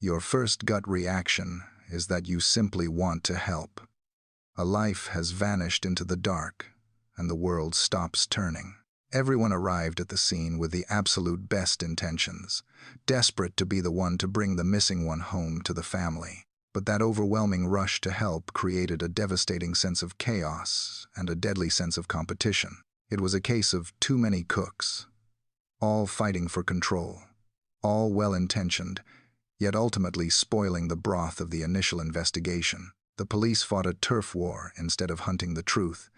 Your first gut reaction is that you simply want to help. A life has vanished into the dark, and the world stops turning. Everyone arrived at the scene with the absolute best intentions, desperate to be the one to bring the missing one home to the family. But that overwhelming rush to help created a devastating sense of chaos and a deadly sense of competition. It was a case of too many cooks, all fighting for control, all well-intentioned, yet ultimately spoiling the broth of the initial investigation. The police fought a turf war instead of hunting the truth,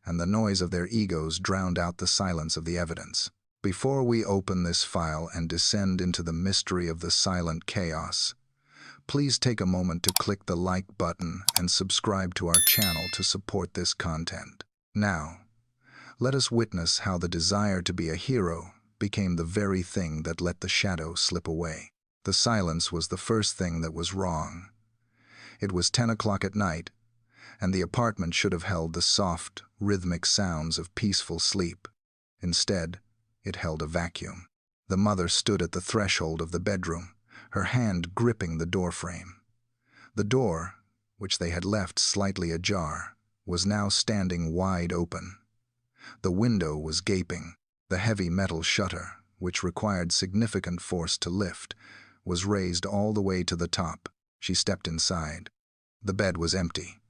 and the noise of their egos drowned out the silence of the evidence. Before we open this file and descend into the mystery of the silent chaos, please take a moment to click the like button and subscribe to our channel to support this content. Now, let us witness how the desire to be a hero became the very thing that let the shadow slip away. The silence was the first thing that was wrong. It was 10 o'clock at night, and the apartment should have held the soft, rhythmic sounds of peaceful sleep. Instead, it held a vacuum. The mother stood at the threshold of the bedroom, her hand gripping the doorframe. The door, which they had left slightly ajar, was now standing wide open. The window was gaping. The heavy metal shutter, which required significant force to lift, was raised all the way to the top. She stepped inside. The bed was empty.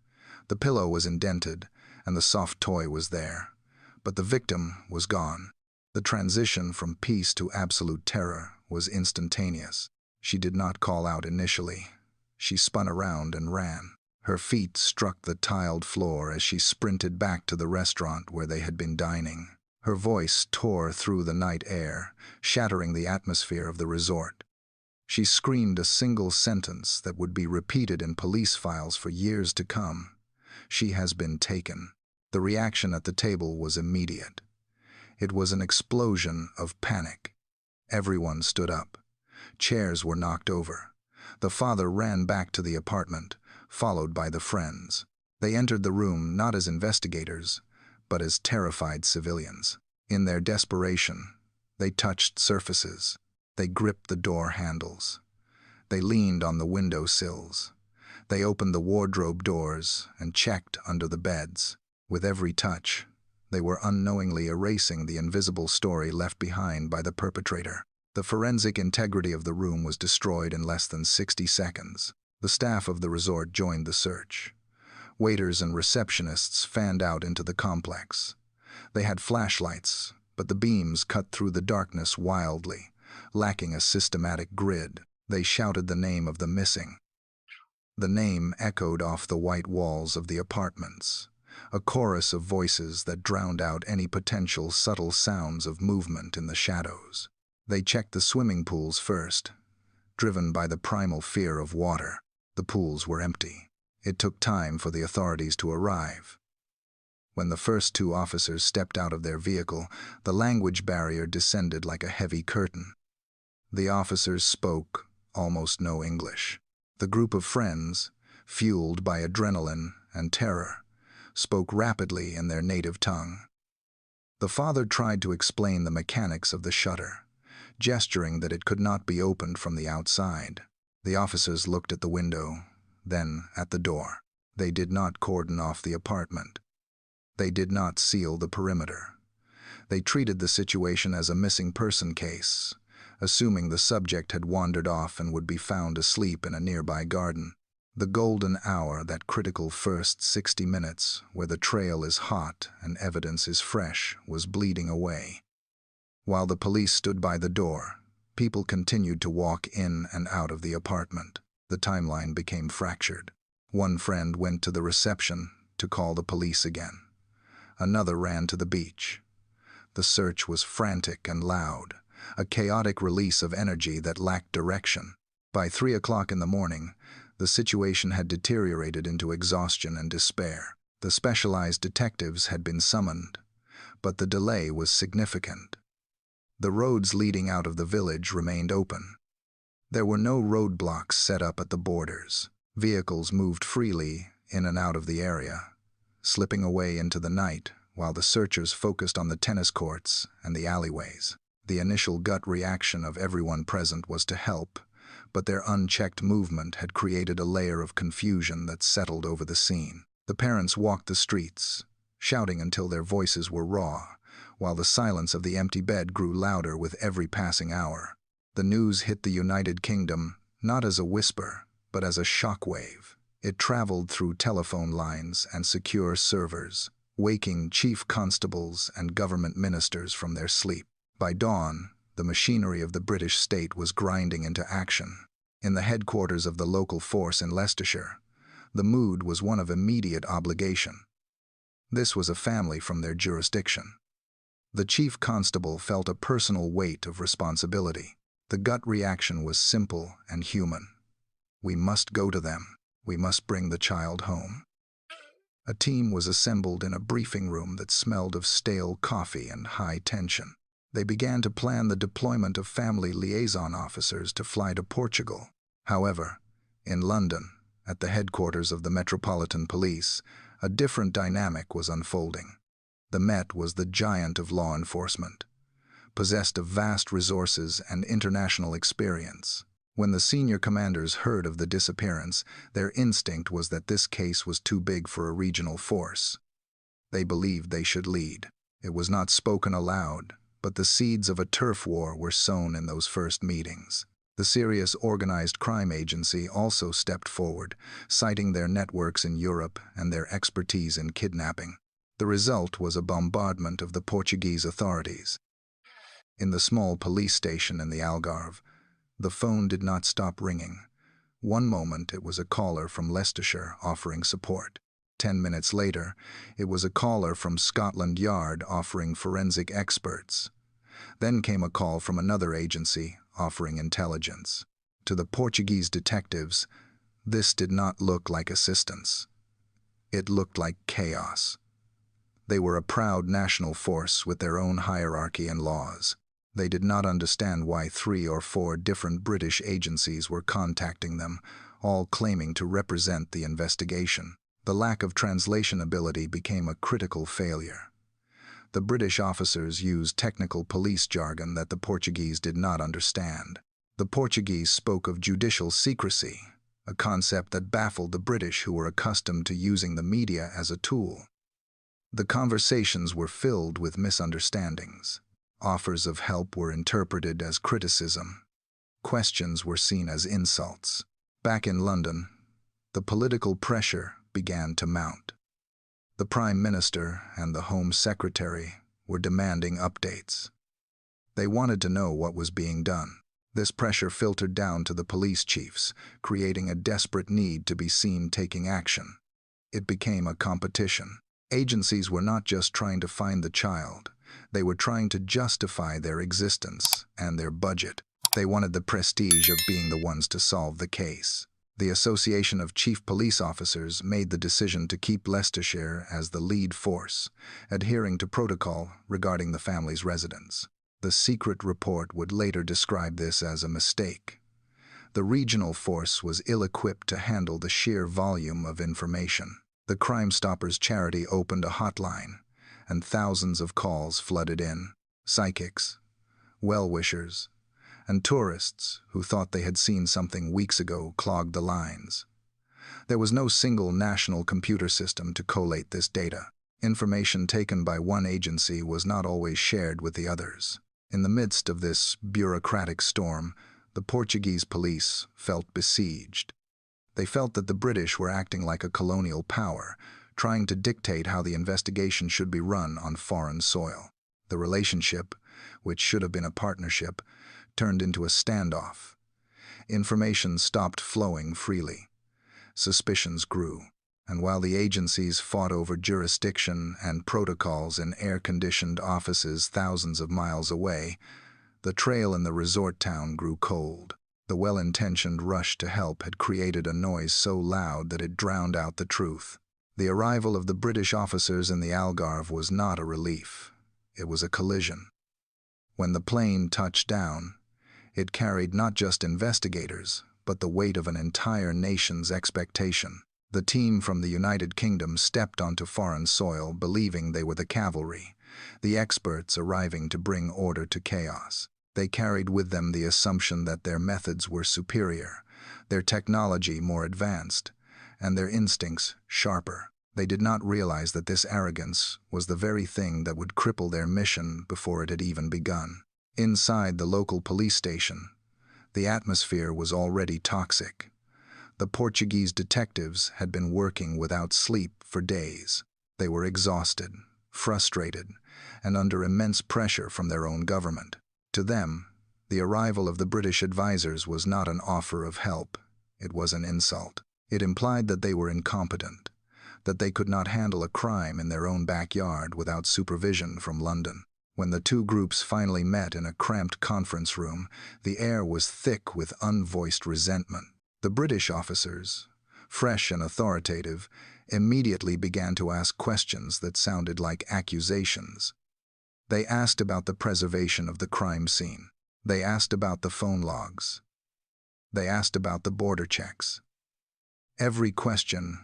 The pillow was indented, and the soft toy was there. But the victim was gone. The transition from peace to absolute terror was instantaneous. She did not call out initially. She spun around and ran. Her feet struck the tiled floor as she sprinted back to the restaurant where they had been dining. Her voice tore through the night air, shattering the atmosphere of the resort. She screamed a single sentence that would be repeated in police files for years to come. She has been taken. The reaction at the table was immediate. It was an explosion of panic. Everyone stood up. Chairs were knocked over. The father ran back to the apartment, followed by the friends. They entered the room not as investigators, but as terrified civilians. In their desperation, they touched surfaces. They gripped the door handles. They leaned on the window sills. They opened the wardrobe doors and checked under the beds. With every touch, they were unknowingly erasing the invisible story left behind by the perpetrator. The forensic integrity of the room was destroyed in less than 60 seconds. The staff of the resort joined the search. Waiters and receptionists fanned out into the complex. They had flashlights, but the beams cut through the darkness wildly, lacking a systematic grid. They shouted the name of the missing. The name echoed off the white walls of the apartments, a chorus of voices that drowned out any potential subtle sounds of movement in the shadows. They checked the swimming pools first, driven by the primal fear of water. The pools were empty. It took time for the authorities to arrive. When the first two officers stepped out of their vehicle, the language barrier descended like a heavy curtain. The officers spoke almost no English. The group of friends, fueled by adrenaline and terror, spoke rapidly in their native tongue. The father tried to explain the mechanics of the shutter, gesturing that it could not be opened from the outside. The officers looked at the window, then at the door. They did not cordon off the apartment. They did not seal the perimeter. They treated the situation as a missing person case, assuming the subject had wandered off and would be found asleep in a nearby garden. The golden hour, that critical first 60 minutes, where the trail is hot and evidence is fresh, was bleeding away. While the police stood by the door, people continued to walk in and out of the apartment. The timeline became fractured. One friend went to the reception to call the police again. Another ran to the beach. The search was frantic and loud, a chaotic release of energy that lacked direction. By 3 o'clock in the morning, the situation had deteriorated into exhaustion and despair. The specialized detectives had been summoned, but the delay was significant. The roads leading out of the village remained open. There were no roadblocks set up at the borders. Vehicles moved freely in and out of the area, slipping away into the night while the searchers focused on the tennis courts and the alleyways. The initial gut reaction of everyone present was to help, but their unchecked movement had created a layer of confusion that settled over the scene. The parents walked the streets, shouting until their voices were raw, while the silence of the empty bed grew louder with every passing hour. The news hit the United Kingdom not as a whisper, but as a shockwave. It traveled through telephone lines and secure servers, waking chief constables and government ministers from their sleep. By dawn, the machinery of the British state was grinding into action. In the headquarters of the local force in Leicestershire, the mood was one of immediate obligation. This was a family from their jurisdiction. The chief constable felt a personal weight of responsibility. The gut reaction was simple and human. We must go to them. We must bring the child home. A team was assembled in a briefing room that smelled of stale coffee and high tension. They began to plan the deployment of family liaison officers to fly to Portugal. However, in London, at the headquarters of the Metropolitan Police, a different dynamic was unfolding. The Met was the giant of law enforcement, possessed of vast resources and international experience. When the senior commanders heard of the disappearance, their instinct was that this case was too big for a regional force. They believed they should lead. It was not spoken aloud, but the seeds of a turf war were sown in those first meetings. The serious organized crime agency also stepped forward, citing their networks in Europe and their expertise in kidnapping. The result was a bombardment of the Portuguese authorities. In the small police station in the Algarve, the phone did not stop ringing. One moment it was a caller from Leicestershire offering support. 10 minutes later, it was a caller from Scotland Yard offering forensic experts. Then came a call from another agency offering intelligence. To the Portuguese detectives, this did not look like assistance. It looked like chaos. They were a proud national force with their own hierarchy and laws. They did not understand why 3 or 4 different British agencies were contacting them, all claiming to represent the investigation. The lack of translation ability became a critical failure. The British officers used technical police jargon that the Portuguese did not understand. The Portuguese spoke of judicial secrecy, a concept that baffled the British, who were accustomed to using the media as a tool. The conversations were filled with misunderstandings. Offers of help were interpreted as criticism. Questions were seen as insults. Back in London, the political pressure began to mount. The Prime Minister and the Home Secretary were demanding updates. They wanted to know what was being done. This pressure filtered down to the police chiefs, creating a desperate need to be seen taking action. It became a competition. Agencies were not just trying to find the child. They were trying to justify their existence and their budget. They wanted the prestige of being the ones to solve the case. The Association of Chief Police Officers made the decision to keep Leicestershire as the lead force, adhering to protocol regarding the family's residence. The secret report would later describe this as a mistake. The regional force was ill-equipped to handle the sheer volume of information. The Crime Stoppers charity opened a hotline, and thousands of calls flooded in. Psychics, well-wishers, and tourists who thought they had seen something weeks ago clogged the lines. There was no single national computer system to collate this data. Information taken by one agency was not always shared with the others. In the midst of this bureaucratic storm, the Portuguese police felt besieged. They felt that the British were acting like a colonial power, trying to dictate how the investigation should be run on foreign soil. The relationship, which should have been a partnership, turned into a standoff. Information stopped flowing freely. Suspicions grew, and while the agencies fought over jurisdiction and protocols in air-conditioned offices thousands of miles away, the trail in the resort town grew cold. The well-intentioned rush to help had created a noise so loud that it drowned out the truth. The arrival of the British officers in the Algarve was not a relief. It was a collision. When the plane touched down, it carried not just investigators, but the weight of an entire nation's expectation. The team from the United Kingdom stepped onto foreign soil believing they were the cavalry, the experts arriving to bring order to chaos. They carried with them the assumption that their methods were superior, their technology more advanced, and their instincts sharper. They did not realize that this arrogance was the very thing that would cripple their mission before it had even begun. Inside the local police station, the atmosphere was already toxic. The Portuguese detectives had been working without sleep for days. They were exhausted, frustrated, and under immense pressure from their own government. To them, the arrival of the British advisors was not an offer of help. It was an insult. It implied that they were incompetent, that they could not handle a crime in their own backyard without supervision from London. When the two groups finally met in a cramped conference room, the air was thick with unvoiced resentment. The British officers, fresh and authoritative, immediately began to ask questions that sounded like accusations. They asked about the preservation of the crime scene. They asked about the phone logs. They asked about the border checks. Every question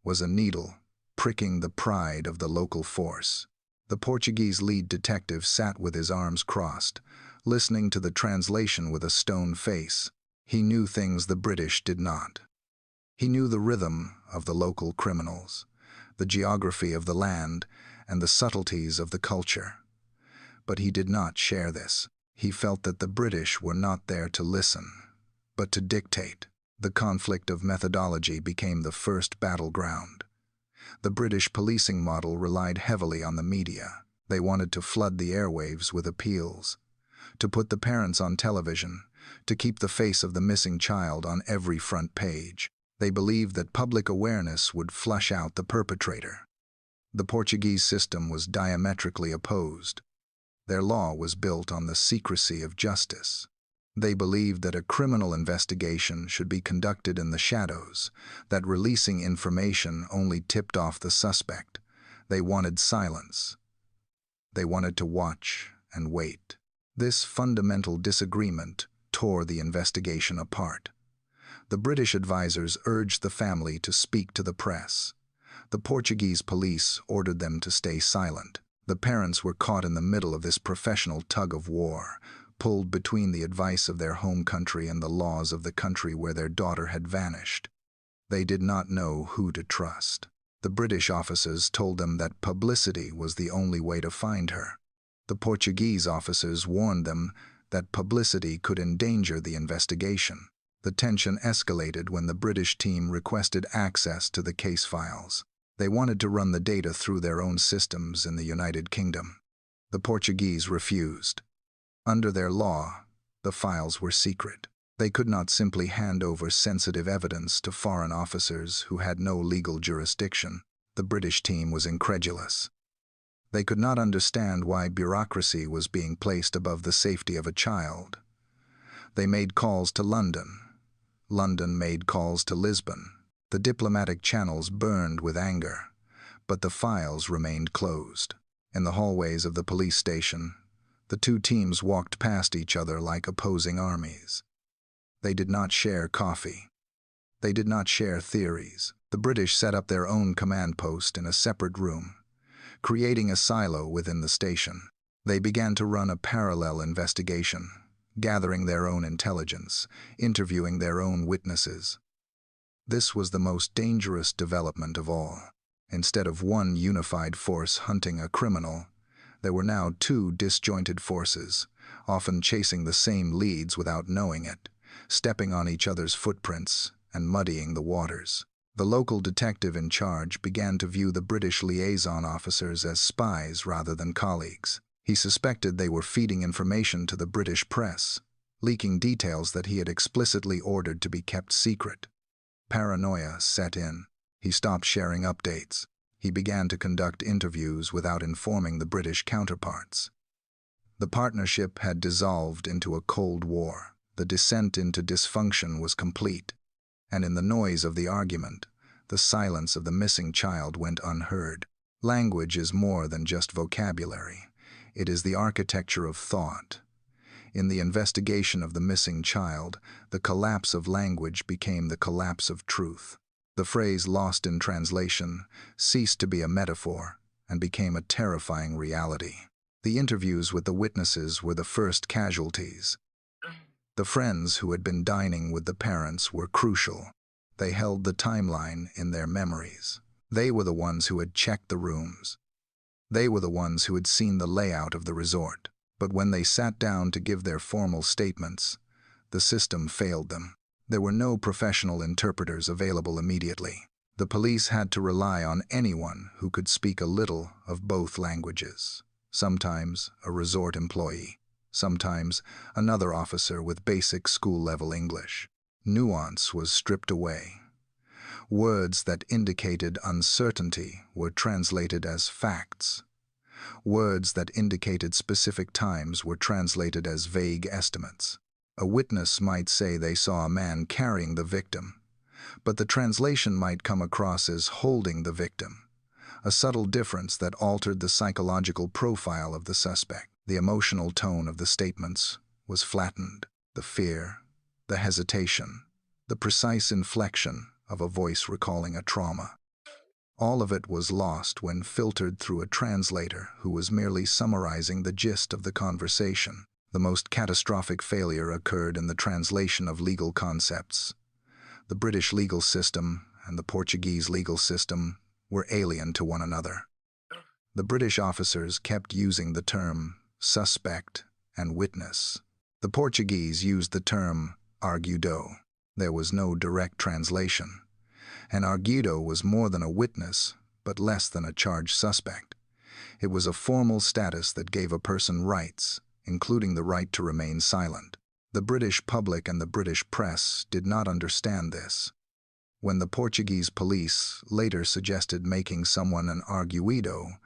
was a needle pricking the pride of the local force. The Portuguese lead detective sat with his arms crossed, listening to the translation with a stone face. He knew things the British did not. He knew the rhythm of the local criminals, the geography of the land, and the subtleties of the culture. But he did not share this. He felt that the British were not there to listen, but to dictate. The conflict of methodology became the first battleground. The British policing model relied heavily on the media. They wanted to flood the airwaves with appeals, to put the parents on television, to keep the face of the missing child on every front page. They believed that public awareness would flush out the perpetrator. The Portuguese system was diametrically opposed. Their law was built on the secrecy of justice. They believed that a criminal investigation should be conducted in the shadows, that releasing information only tipped off the suspect. They wanted silence. They wanted to watch and wait. This fundamental disagreement tore the investigation apart. The British advisors urged the family to speak to the press. The Portuguese police ordered them to stay silent. The parents were caught in the middle of this professional tug-of-war, pulled between the advice of their home country and the laws of the country where their daughter had vanished. They did not know who to trust. The British officers told them that publicity was the only way to find her. The Portuguese officers warned them that publicity could endanger the investigation. The tension escalated when the British team requested access to the case files. They wanted to run the data through their own systems in the United Kingdom. The Portuguese refused. Under their law, the files were secret. They could not simply hand over sensitive evidence to foreign officers who had no legal jurisdiction. The British team was incredulous. They could not understand why bureaucracy was being placed above the safety of a child. They made calls to London. London made calls to Lisbon. The diplomatic channels burned with anger, but the files remained closed. In the hallways of the police station, the two teams walked past each other like opposing armies. They did not share coffee. They did not share theories. The British set up their own command post in a separate room, creating a silo within the station. They began to run a parallel investigation, gathering their own intelligence, interviewing their own witnesses. This was the most dangerous development of all. Instead of one unified force hunting a criminal, there were now two disjointed forces, often chasing the same leads without knowing it, stepping on each other's footprints and muddying the waters. The local detective in charge began to view the British liaison officers as spies rather than colleagues. He suspected they were feeding information to the British press, leaking details that he had explicitly ordered to be kept secret. Paranoia set in. He stopped sharing updates. He began to conduct interviews without informing the British counterparts. The partnership had dissolved into a Cold War. The descent into dysfunction was complete, and in the noise of the argument, the silence of the missing child went unheard. Language is more than just vocabulary. It is the architecture of thought. In the investigation of the missing child, the collapse of language became the collapse of truth. The phrase lost in translation ceased to be a metaphor and became a terrifying reality. The interviews with the witnesses were the first casualties. The friends who had been dining with the parents were crucial. They held the timeline in their memories. They were the ones who had checked the rooms. They were the ones who had seen the layout of the resort. But when they sat down to give their formal statements, the system failed them. There were no professional interpreters available immediately. The police had to rely on anyone who could speak a little of both languages. Sometimes a resort employee, sometimes another officer with basic school-level English. Nuance was stripped away. Words that indicated uncertainty were translated as facts. Words that indicated specific times were translated as vague estimates. A witness might say they saw a man carrying the victim, but the translation might come across as holding the victim, a subtle difference that altered the psychological profile of the suspect. The emotional tone of the statements was flattened. The fear, the hesitation, the precise inflection of a voice recalling a trauma. All of it was lost when filtered through a translator who was merely summarizing the gist of the conversation. The most catastrophic failure occurred in the translation of legal concepts. The British legal system and the Portuguese legal system were alien to one another. The British officers kept using the term suspect and witness. The Portuguese used the term arguido. There was no direct translation. An arguido was more than a witness, but less than a charged suspect. It was a formal status that gave a person rights, including the right to remain silent. The British public and the British press did not understand this. When the Portuguese police later suggested making someone an arguido,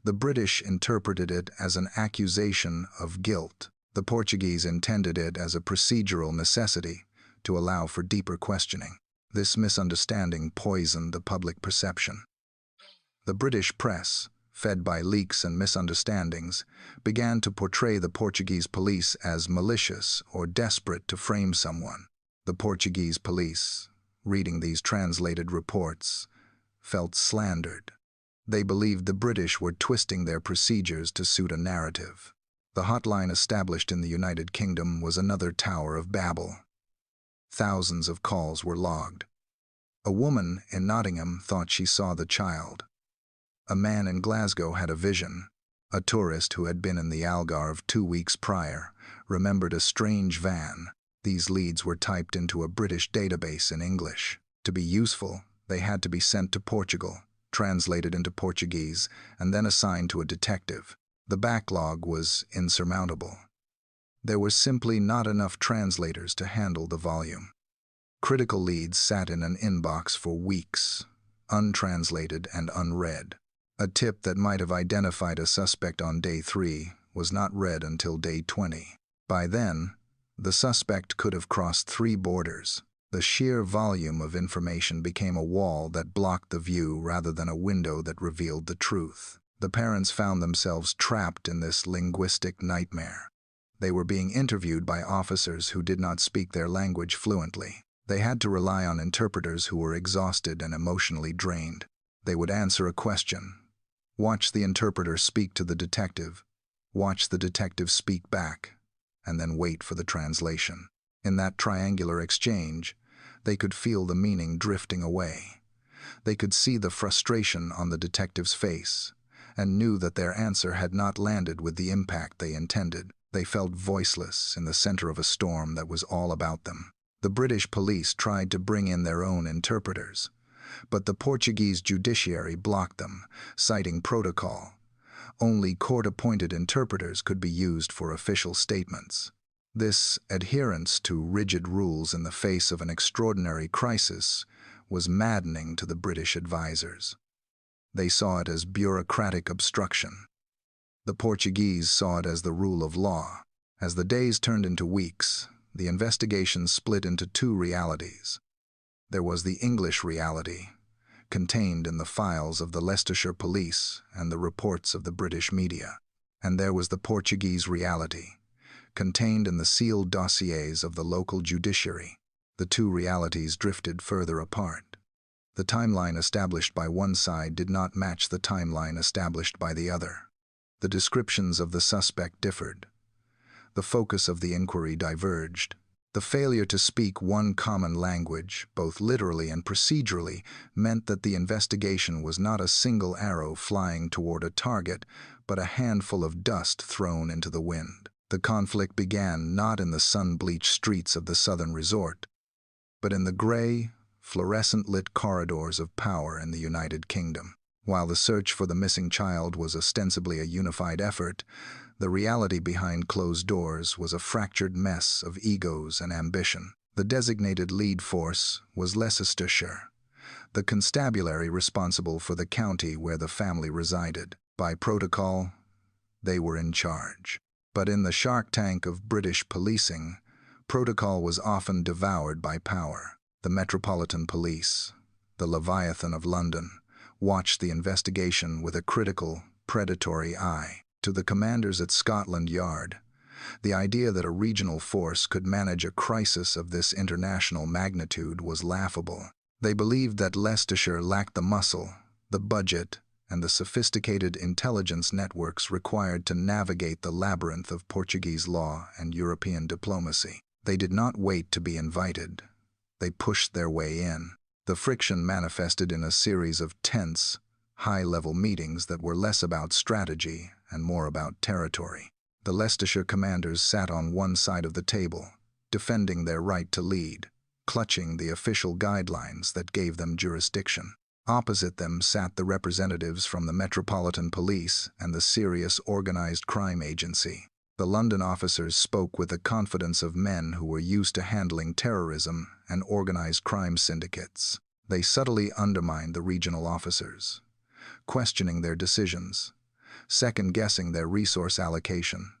the British interpreted it as an accusation of guilt. The Portuguese intended it as a procedural necessity to allow for deeper questioning. This misunderstanding poisoned the public perception. The British press, fed by leaks and misunderstandings, began to portray the Portuguese police as malicious or desperate to frame someone. The Portuguese police, reading these translated reports, felt slandered. They believed the British were twisting their procedures to suit a narrative. The hotline established in the United Kingdom was another Tower of Babel. Thousands of calls were logged. A woman in Nottingham thought she saw the child. A man in Glasgow had a vision. A tourist who had been in the Algarve 2 weeks prior remembered a strange van. These leads were typed into a British database in English. To be useful, they had to be sent to Portugal, translated into Portuguese, and then assigned to a detective. The backlog was insurmountable. There were simply not enough translators to handle the volume. Critical leads sat in an inbox for weeks, untranslated and unread. A tip that might have identified a suspect on day 3 was not read until day 20. By then, the suspect could have crossed 3 borders. The sheer volume of information became a wall that blocked the view rather than a window that revealed the truth. The parents found themselves trapped in this linguistic nightmare. They were being interviewed by officers who did not speak their language fluently. They had to rely on interpreters who were exhausted and emotionally drained. They would answer a question, watch the interpreter speak to the detective, watch the detective speak back, and then wait for the translation. In that triangular exchange, they could feel the meaning drifting away. They could see the frustration on the detective's face, and knew that their answer had not landed with the impact they intended. They felt voiceless in the center of a storm that was all about them. The British police tried to bring in their own interpreters, but the Portuguese judiciary blocked them, citing protocol. Only court-appointed interpreters could be used for official statements. This adherence to rigid rules in the face of an extraordinary crisis was maddening to the British advisors. They saw it as bureaucratic obstruction. The Portuguese saw it as the rule of law. As the days turned into weeks, the investigation split into 2 realities. There was the English reality, contained in the files of the Leicestershire police and the reports of the British media. And there was the Portuguese reality, contained in the sealed dossiers of the local judiciary. The 2 realities drifted further apart. The timeline established by one side did not match the timeline established by the other. The descriptions of the suspect differed. The focus of the inquiry diverged. The failure to speak one common language, both literally and procedurally, meant that the investigation was not a single arrow flying toward a target, but a handful of dust thrown into the wind. The conflict began not in the sun-bleached streets of the southern resort, but in the gray, fluorescent-lit corridors of power in the United Kingdom. While the search for the missing child was ostensibly a unified effort, the reality behind closed doors was a fractured mess of egos and ambition. The designated lead force was Leicestershire, the constabulary responsible for the county where the family resided. By protocol, they were in charge. But in the shark tank of British policing, protocol was often devoured by power. The Metropolitan Police, the Leviathan of London, watched the investigation with a critical, predatory eye. To the commanders at Scotland Yard, the idea that a regional force could manage a crisis of this international magnitude was laughable. They believed that Leicestershire lacked the muscle, the budget, and the sophisticated intelligence networks required to navigate the labyrinth of Portuguese law and European diplomacy. They did not wait to be invited. They pushed their way in. The friction manifested in a series of tense, high-level meetings that were less about strategy and more about territory. The Leicestershire commanders sat on one side of the table, defending their right to lead, clutching the official guidelines that gave them jurisdiction. Opposite them sat the representatives from the Metropolitan Police and the Serious Organized Crime Agency. The London officers spoke with the confidence of men who were used to handling terrorism and organized crime syndicates. They subtly undermined the regional officers, questioning their decisions, second-guessing their resource allocation,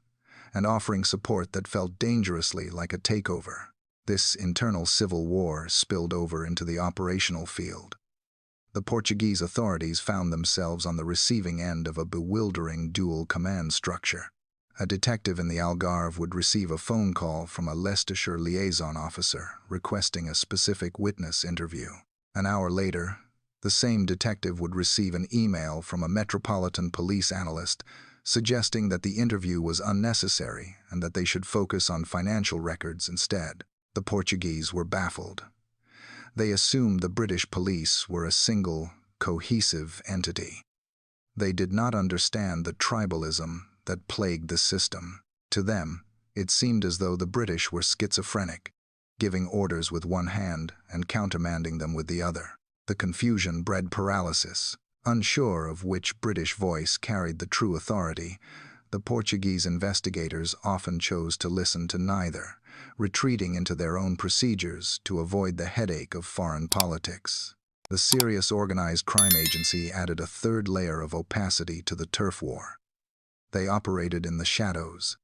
and offering support that felt dangerously like a takeover. This internal civil war spilled over into the operational field. The Portuguese authorities found themselves on the receiving end of a bewildering dual command structure. A detective in the Algarve would receive a phone call from a Leicestershire liaison officer requesting a specific witness interview. An hour later, the same detective would receive an email from a Metropolitan Police analyst suggesting that the interview was unnecessary and that they should focus on financial records instead. The Portuguese were baffled. They assumed the British police were a single, cohesive entity. They did not understand the tribalism that plagued the system. To them, it seemed as though the British were schizophrenic, giving orders with one hand and countermanding them with the other. The confusion bred paralysis. Unsure of which British voice carried the true authority, the Portuguese investigators often chose to listen to neither, retreating into their own procedures to avoid the headache of foreign politics. The Serious Organized Crime Agency added a third layer of opacity to the turf war. They operated in the shadows,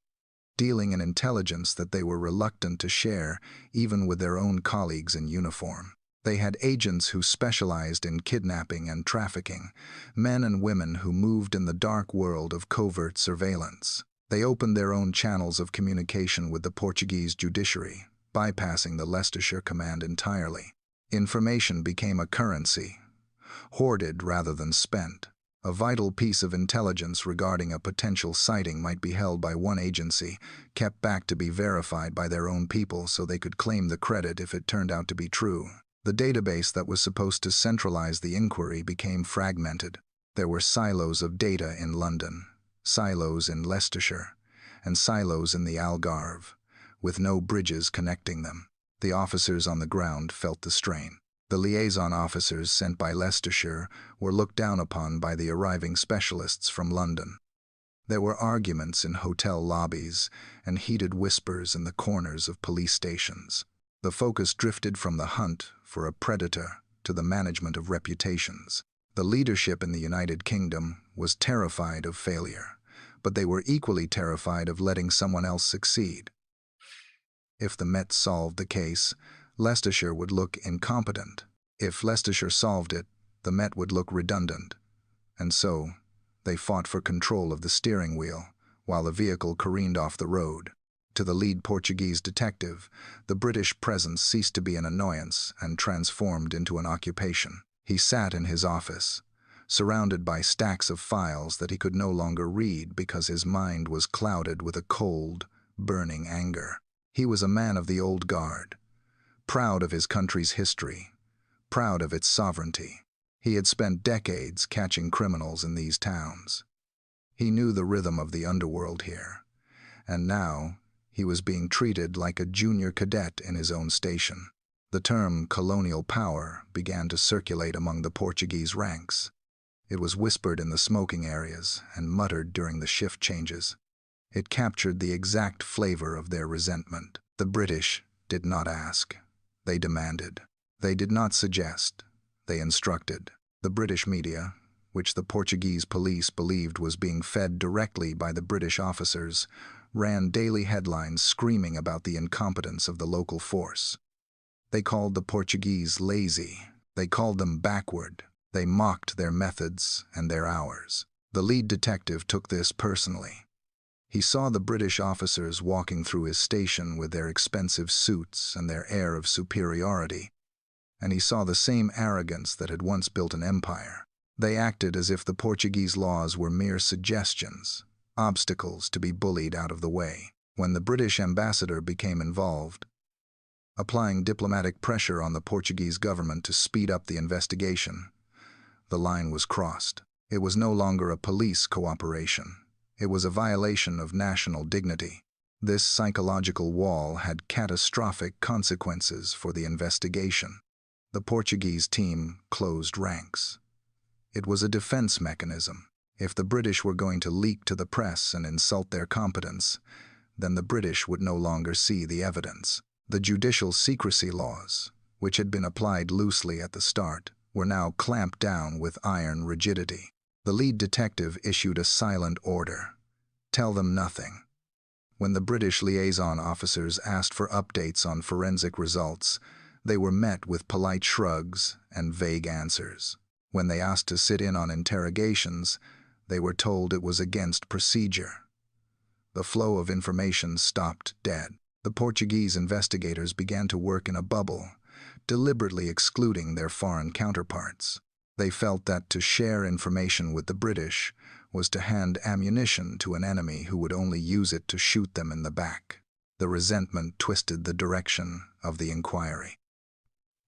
dealing in intelligence that they were reluctant to share even with their own colleagues in uniform. They had agents who specialized in kidnapping and trafficking, men and women who moved in the dark world of covert surveillance. They opened their own channels of communication with the Portuguese judiciary, bypassing the Leicestershire command entirely. Information became a currency, hoarded rather than spent. A vital piece of intelligence regarding a potential sighting might be held by one agency, kept back to be verified by their own people so they could claim the credit if it turned out to be true. The database that was supposed to centralize the inquiry became fragmented. There were silos of data in London, silos in Leicestershire, and silos in the Algarve, with no bridges connecting them. The officers on the ground felt the strain. The liaison officers sent by Leicestershire were looked down upon by the arriving specialists from London. There were arguments in hotel lobbies and heated whispers in the corners of police stations. The focus drifted from the hunt for a predator to the management of reputations. The leadership in the United Kingdom was terrified of failure, but they were equally terrified of letting someone else succeed. If the Met solved the case, Leicestershire would look incompetent. If Leicestershire solved it, the Met would look redundant. And so, they fought for control of the steering wheel, while the vehicle careened off the road. To the lead Portuguese detective, the British presence ceased to be an annoyance and transformed into an occupation. He sat in his office, surrounded by stacks of files that he could no longer read because his mind was clouded with a cold, burning anger. He was a man of the old guard, proud of his country's history, proud of its sovereignty. He had spent decades catching criminals in these towns. He knew the rhythm of the underworld here, and now he was being treated like a junior cadet in his own station. The term colonial power began to circulate among the Portuguese ranks. It was whispered in the smoking areas and muttered during the shift changes. It captured the exact flavor of their resentment. The British did not ask. They demanded. They did not suggest. They instructed. The British media, which the Portuguese police believed was being fed directly by the British officers, ran daily headlines screaming about the incompetence of the local force. They called the Portuguese lazy. They called them backward. They mocked their methods and their hours. The lead detective took this personally. He saw the British officers walking through his station with their expensive suits and their air of superiority, and he saw the same arrogance that had once built an empire. They acted as if the Portuguese laws were mere suggestions, obstacles to be bullied out of the way. When the British ambassador became involved, applying diplomatic pressure on the Portuguese government to speed up the investigation, the line was crossed. It was no longer a police cooperation. It was a violation of national dignity. This psychological wall had catastrophic consequences for the investigation. The Portuguese team closed ranks. It was a defense mechanism. If the British were going to leak to the press and insult their competence, then the British would no longer see the evidence. The judicial secrecy laws, which had been applied loosely at the start, were now clamped down with iron rigidity. The lead detective issued a silent order. Tell them nothing. When the British liaison officers asked for updates on forensic results, they were met with polite shrugs and vague answers. When they asked to sit in on interrogations, they were told it was against procedure. The flow of information stopped dead. The Portuguese investigators began to work in a bubble, deliberately excluding their foreign counterparts. They felt that to share information with the British was to hand ammunition to an enemy who would only use it to shoot them in the back. The resentment twisted the direction of the inquiry.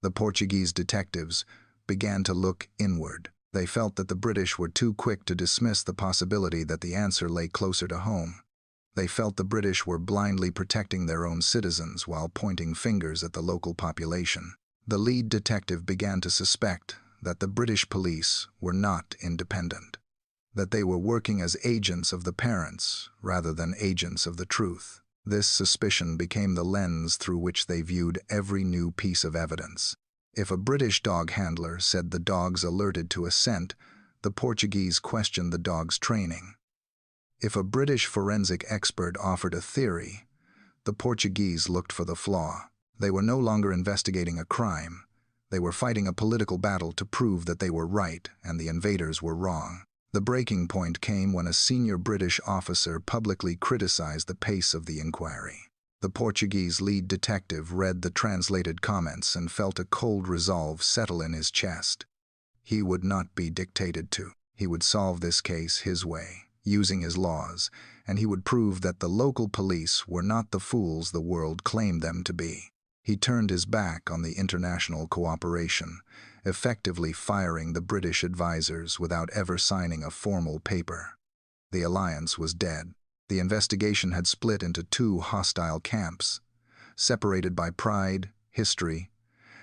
The Portuguese detectives began to look inward. They felt that the British were too quick to dismiss the possibility that the answer lay closer to home. They felt the British were blindly protecting their own citizens while pointing fingers at the local population. The lead detective began to suspect that the British police were not independent, that they were working as agents of the parents rather than agents of the truth. This suspicion became the lens through which they viewed every new piece of evidence. If a British dog handler said the dogs alerted to a scent, the Portuguese questioned the dog's training. If a British forensic expert offered a theory, the Portuguese looked for the flaw. They were no longer investigating a crime. They were fighting a political battle to prove that they were right and the invaders were wrong. The breaking point came when a senior British officer publicly criticized the pace of the inquiry. The Portuguese lead detective read the translated comments and felt a cold resolve settle in his chest. He would not be dictated to. He would solve this case his way, using his laws, and he would prove that the local police were not the fools the world claimed them to be. He turned his back on the international cooperation, effectively firing the British advisors without ever signing a formal paper. The alliance was dead. The investigation had split into two hostile camps, separated by pride, history,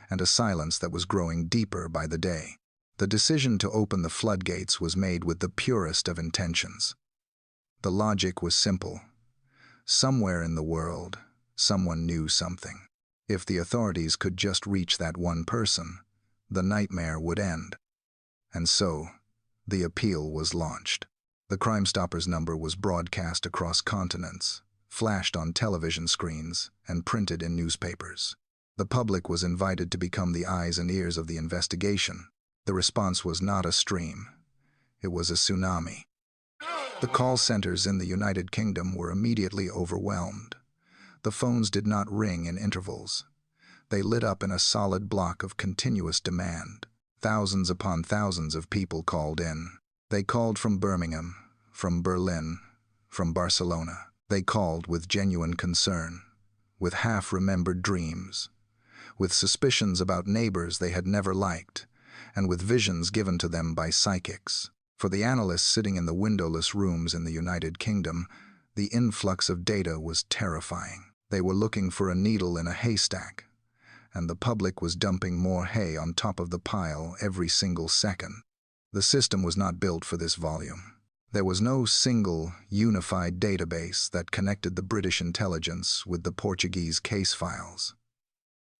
and a silence that was growing deeper by the day. The decision to open the floodgates was made with the purest of intentions. The logic was simple. Somewhere in the world, someone knew something. If the authorities could just reach that one person, the nightmare would end. And so, the appeal was launched. The Crime Stoppers number was broadcast across continents, flashed on television screens, and printed in newspapers. The public was invited to become the eyes and ears of the investigation. The response was not a stream. It was a tsunami. The call centers in the United Kingdom were immediately overwhelmed. The phones did not ring in intervals. They lit up in a solid block of continuous demand. Thousands upon thousands of people called in. They called from Birmingham, from Berlin, from Barcelona. They called with genuine concern, with half-remembered dreams, with suspicions about neighbors they had never liked, and with visions given to them by psychics. For the analysts sitting in the windowless rooms in the United Kingdom, the influx of data was terrifying. They were looking for a needle in a haystack, and the public was dumping more hay on top of the pile every single second. The system was not built for this volume. There was no single, unified database that connected the British intelligence with the Portuguese case files.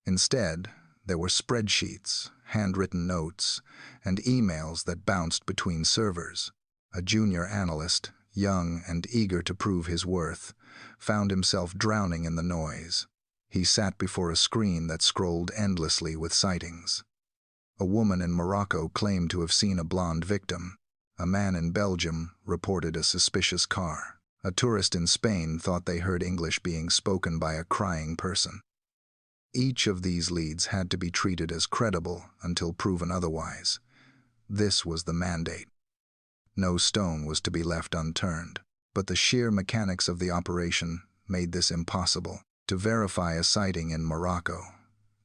Instead, there were spreadsheets, handwritten notes, and emails that bounced between servers. A junior analyst, young and eager to prove his worth, found himself drowning in the noise. He sat before a screen that scrolled endlessly with sightings. A woman in Morocco claimed to have seen a blonde victim. A man in Belgium reported a suspicious car. A tourist in Spain thought they heard English being spoken by a crying person. Each of these leads had to be treated as credible until proven otherwise. This was the mandate. No stone was to be left unturned, but the sheer mechanics of the operation made this impossible. To verify a sighting in Morocco,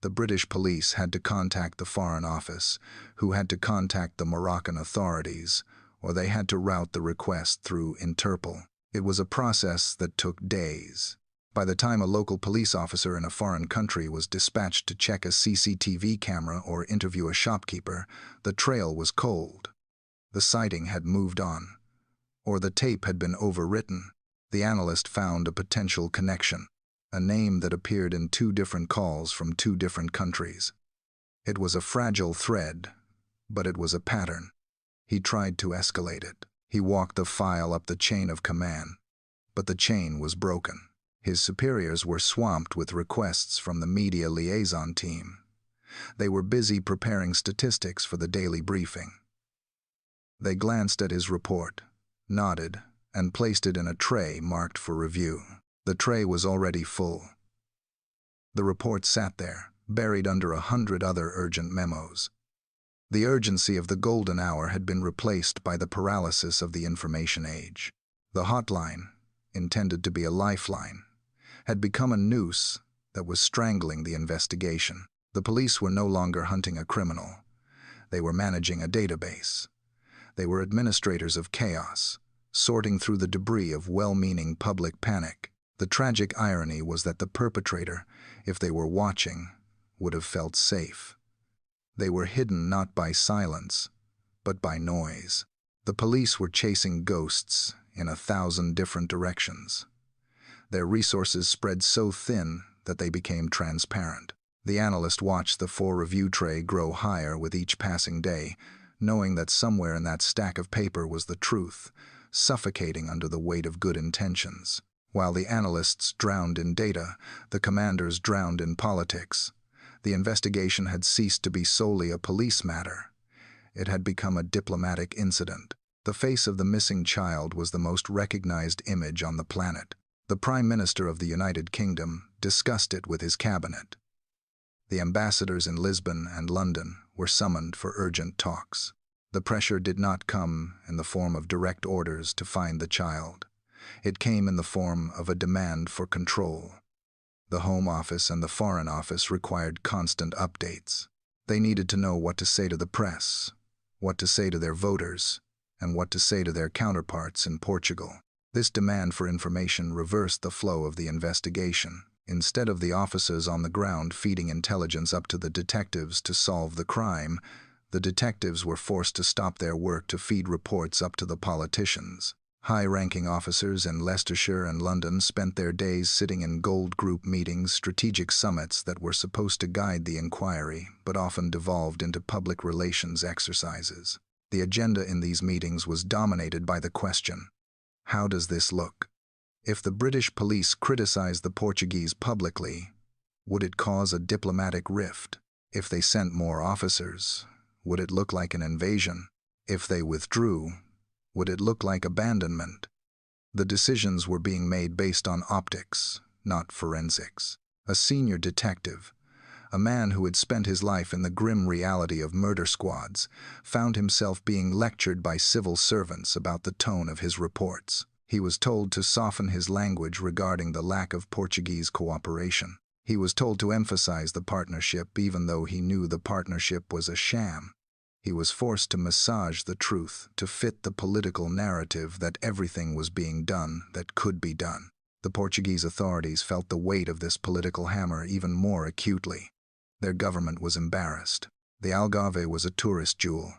the British police had to contact the Foreign Office, who had to contact the Moroccan authorities, or they had to route the request through Interpol. It was a process that took days. By the time a local police officer in a foreign country was dispatched to check a CCTV camera or interview a shopkeeper, the trail was cold. The sighting had moved on, or the tape had been overwritten. The analyst found a potential connection, a name that appeared in 2 different calls from 2 different countries. It was a fragile thread, but it was a pattern. He tried to escalate it. He walked the file up the chain of command, but the chain was broken. His superiors were swamped with requests from the media liaison team. They were busy preparing statistics for the daily briefing. They glanced at his report, nodded, and placed it in a tray marked for review. The tray was already full. The report sat there, buried under 100 other urgent memos. The urgency of the golden hour had been replaced by the paralysis of the information age. The hotline, intended to be a lifeline, had become a noose that was strangling the investigation. The police were no longer hunting a criminal. They were managing a database. They were administrators of chaos, sorting through the debris of well-meaning public panic. The tragic irony was that the perpetrator, if they were watching, would have felt safe. They were hidden not by silence, but by noise. The police were chasing ghosts in 1,000 different directions. Their resources spread so thin that they became transparent. The analyst watched the 4-review tray grow higher with each passing day, knowing that somewhere in that stack of paper was the truth, suffocating under the weight of good intentions. While the analysts drowned in data, the commanders drowned in politics. The investigation had ceased to be solely a police matter. It had become a diplomatic incident. The face of the missing child was the most recognized image on the planet. The Prime Minister of the United Kingdom discussed it with his cabinet. The ambassadors in Lisbon and London were summoned for urgent talks. The pressure did not come in the form of direct orders to find the child. It came in the form of a demand for control. The Home Office and the Foreign Office required constant updates. They needed to know what to say to the press, what to say to their voters, and what to say to their counterparts in Portugal. This demand for information reversed the flow of the investigation. Instead of the officers on the ground feeding intelligence up to the detectives to solve the crime, the detectives were forced to stop their work to feed reports up to the politicians. High-ranking officers in Leicestershire and London spent their days sitting in gold group meetings, strategic summits that were supposed to guide the inquiry, but often devolved into public relations exercises. The agenda in these meetings was dominated by the question, how does this look? If the British police criticized the Portuguese publicly, would it cause a diplomatic rift? If they sent more officers, would it look like an invasion? If they withdrew, would it look like abandonment? The decisions were being made based on optics, not forensics. A senior detective, A man who had spent his life in the grim reality of murder squads found himself being lectured by civil servants about the tone of his reports. He was told to soften his language regarding the lack of Portuguese cooperation. He was told to emphasize the partnership even though he knew the partnership was a sham. He was forced to massage the truth to fit the political narrative that everything was being done that could be done. The Portuguese authorities felt the weight of this political hammer even more acutely. Their government was embarrassed. The Algarve was a tourist jewel,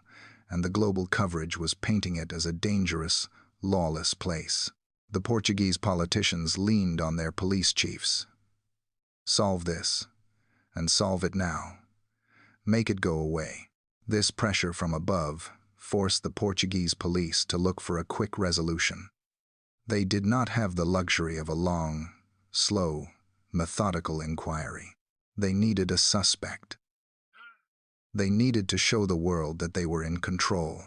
and the global coverage was painting it as a dangerous, lawless place. The Portuguese politicians leaned on their police chiefs. Solve this, and solve it now. Make it go away. This pressure from above forced the Portuguese police to look for a quick resolution. They did not have the luxury of a long, slow, methodical inquiry. They needed a suspect. They needed to show the world that they were in control.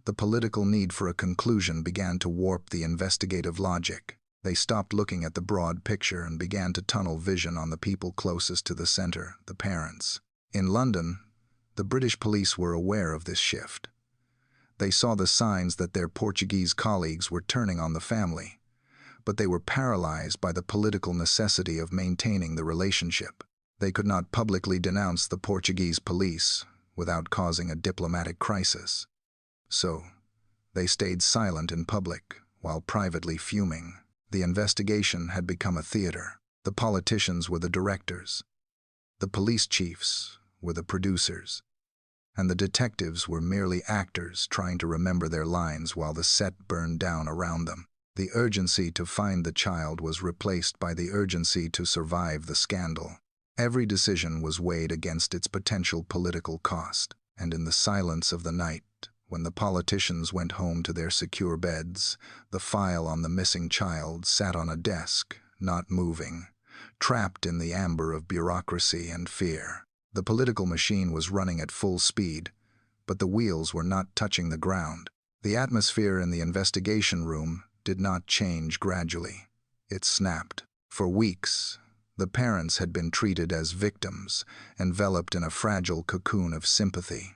The political need for a conclusion began to warp the investigative logic. They stopped looking at the broad picture and began to tunnel vision on the people closest to the center, the parents. In London, the British police were aware of this shift. They saw the signs that their Portuguese colleagues were turning on the family, but they were paralyzed by the political necessity of maintaining the relationship. They could not publicly denounce the Portuguese police without causing a diplomatic crisis. So, they stayed silent in public while privately fuming. The investigation had become a theater. The politicians were the directors. The police chiefs were the producers. And the detectives were merely actors trying to remember their lines while the set burned down around them. The urgency to find the child was replaced by the urgency to survive the scandal. Every decision was weighed against its potential political cost, and in the silence of the night, when the politicians went home to their secure beds, the file on the missing child sat on a desk, not moving, trapped in the amber of bureaucracy and fear. The political machine was running at full speed, but the wheels were not touching the ground. The atmosphere in the investigation room did not change gradually. It snapped. For weeks, the parents had been treated as victims, enveloped in a fragile cocoon of sympathy.